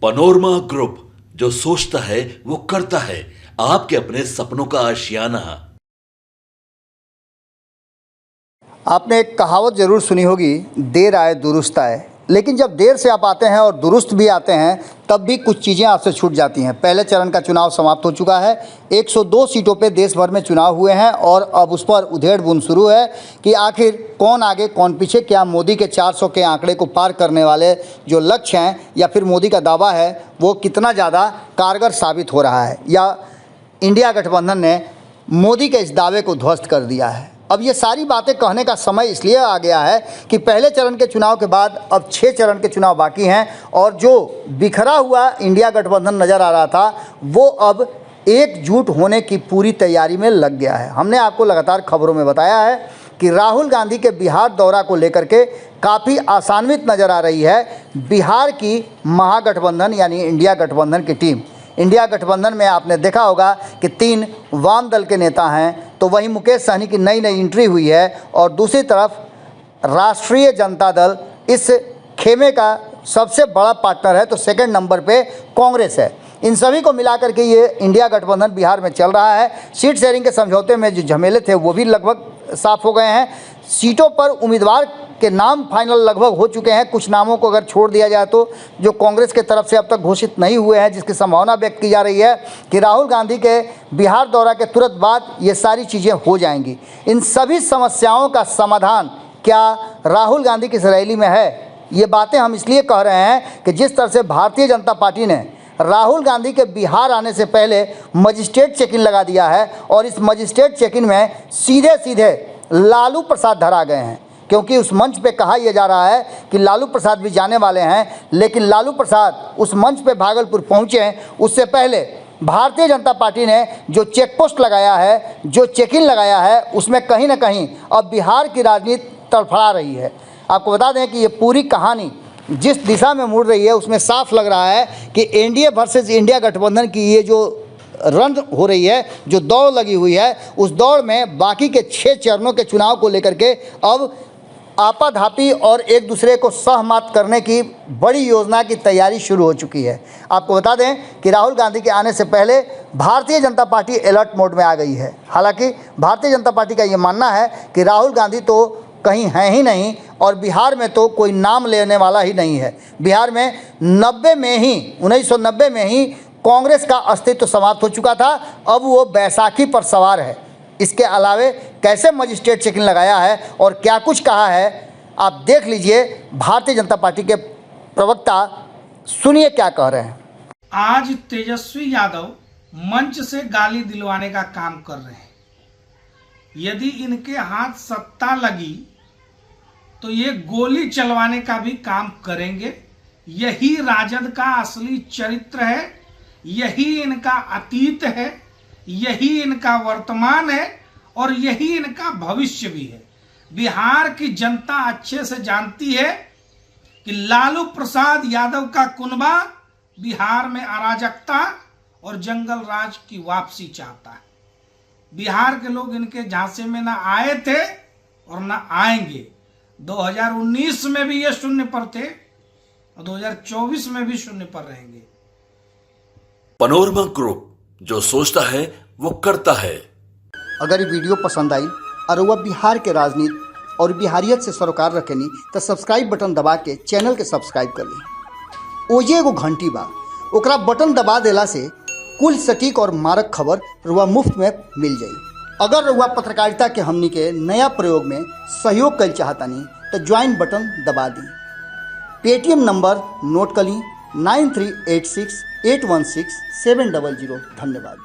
Panorama group, जो सोचता है वो करता है। आपके अपने सपनों का आशियाना। आपने एक कहावत ज़रूर सुनी होगी, देर आए दुरुस्त आए। लेकिन जब देर से आप आते हैं और दुरुस्त भी आते हैं तब भी कुछ चीज़ें आपसे छूट जाती हैं। पहले चरण का चुनाव समाप्त हो चुका है। 102 सीटों पे देश भर में चुनाव हुए हैं और अब उस पर उधेड़-बुन शुरू है कि आखिर कौन आगे कौन पीछे। क्या मोदी के 400 के आंकड़े को पार करने वाले जो लक्ष्य हैं या फिर मोदी का दावा है वो कितना ज़्यादा कारगर साबित हो रहा है, या इंडिया गठबंधन ने मोदी के इस दावे को ध्वस्त कर दिया है। अब ये सारी बातें कहने का समय इसलिए आ गया है कि पहले चरण के चुनाव के बाद अब 6 चरण के चुनाव बाकी हैं और जो बिखरा हुआ इंडिया गठबंधन नज़र आ रहा था वो अब एकजुट होने की पूरी तैयारी में लग गया है। हमने आपको लगातार खबरों में बताया है कि राहुल गांधी के बिहार दौरा को लेकर के काफ़ी आशान्वित नज़र आ रही है बिहार की महागठबंधन यानी इंडिया गठबंधन की टीम। इंडिया गठबंधन में आपने देखा होगा कि 3 वाम दल के नेता हैं, तो वहीं मुकेश सहनी की नई एंट्री हुई है और दूसरी तरफ राष्ट्रीय जनता दल इस खेमे का सबसे बड़ा पार्टनर है, तो सेकंड नंबर पे कांग्रेस है। इन सभी को मिलाकर के ये इंडिया गठबंधन बिहार में चल रहा है। सीट शेयरिंग के समझौते में जो झमेले थे वो भी लगभग साफ हो गए हैं। सीटों पर उम्मीदवार के नाम फाइनल लगभग हो चुके हैं। कुछ नामों को अगर छोड़ दिया जाए तो जो कांग्रेस के तरफ से अब तक घोषित नहीं हुए हैं, जिसकी संभावना व्यक्त की जा रही है कि राहुल गांधी के बिहार दौरा के तुरंत बाद ये सारी चीज़ें हो जाएंगी। इन सभी समस्याओं का समाधान क्या राहुल गांधी की इस रैली में है? ये बातें हम इसलिए कह रहे हैं कि जिस तरह से भारतीय जनता पार्टी ने राहुल गांधी के बिहार आने से पहले मजिस्ट्रेट चेक इन लगा दिया है और इस मजिस्ट्रेट चेक इन में सीधे सीधे लालू प्रसाद धरा गए हैं, क्योंकि उस मंच पे कहा यह जा रहा है कि लालू प्रसाद भी जाने वाले हैं। लेकिन लालू प्रसाद उस मंच पे भागलपुर पहुंचे उससे पहले भारतीय जनता पार्टी ने जो चेक पोस्ट लगाया है, जो चेक इन लगाया है, उसमें कहीं ना कहीं अब बिहार की राजनीति तड़फड़ा रही है। आपको बता दें कि ये पूरी कहानी जिस दिशा में मुड़ रही है उसमें साफ लग रहा है कि एनडीए वर्सेस इंडिया गठबंधन की ये जो रन हो रही है, जो दौड़ लगी हुई है, उस दौड़ में बाकी के 6 चरणों के चुनाव को लेकर के अब आपाधापी और एक दूसरे को सहमत करने की बड़ी योजना की तैयारी शुरू हो चुकी है। आपको बता दें कि राहुल गांधी के आने से पहले Bharatiya Janata party alert mode में आ गई है। हालांकि भारतीय जनता पार्टी का ये मानना है कि राहुल गांधी तो कहीं हैं ही नहीं और बिहार में तो कोई नाम लेने वाला ही नहीं है। बिहार में 1990 में ही कांग्रेस का अस्तित्व समाप्त हो चुका था, अब वो बैसाखी पर सवार है। इसके अलावे कैसे मजिस्ट्रेट चेक इन लगाया है और क्या कुछ कहा है, आप देख लीजिए। भारतीय जनता पार्टी के प्रवक्ता सुनिए क्या कह रहे हैं। आज तेजस्वी यादव मंच से गाली दिलवाने का काम कर रहे हैं। यदि इनके हाथ सत्ता लगी तो ये गोली चलवाने का भी काम करेंगे। यही राजद का असली चरित्र है, यही इनका अतीत है, यही इनका वर्तमान है और यही इनका भविष्य भी है। बिहार की जनता अच्छे से जानती है कि लालू प्रसाद यादव का कुनबा बिहार में अराजकता और जंगल राज की वापसी चाहता है। बिहार के लोग इनके झांसे में ना आए थे और ना आएंगे। 2019 में भी ये शून्य पर थे और 2024 में भी शून्य पर रहेंगे। पनोरमा ग्रुप, जो सोचता है वो करता है। अगर ये वीडियो पसंद आई और वह बिहार के राजनीति और बिहारियत से सरोकार रखेनी तो सब्सक्राइब बटन दबा के चैनल के सब्सक्राइब कर ली। ओजे एगो घंटी बा, ओकरा बटन दबा देला से कुल सटीक और मारक खबर रुआ मुफ्त में मिल जाई। अगर रुआ पत्रकारिता के हमनी के नया प्रयोग में सहयोग कर चाहतानी तो ज्वाइन बटन दबा दी। पेटीएम नंबर नोट कर ली 9386816700। धन्यवाद।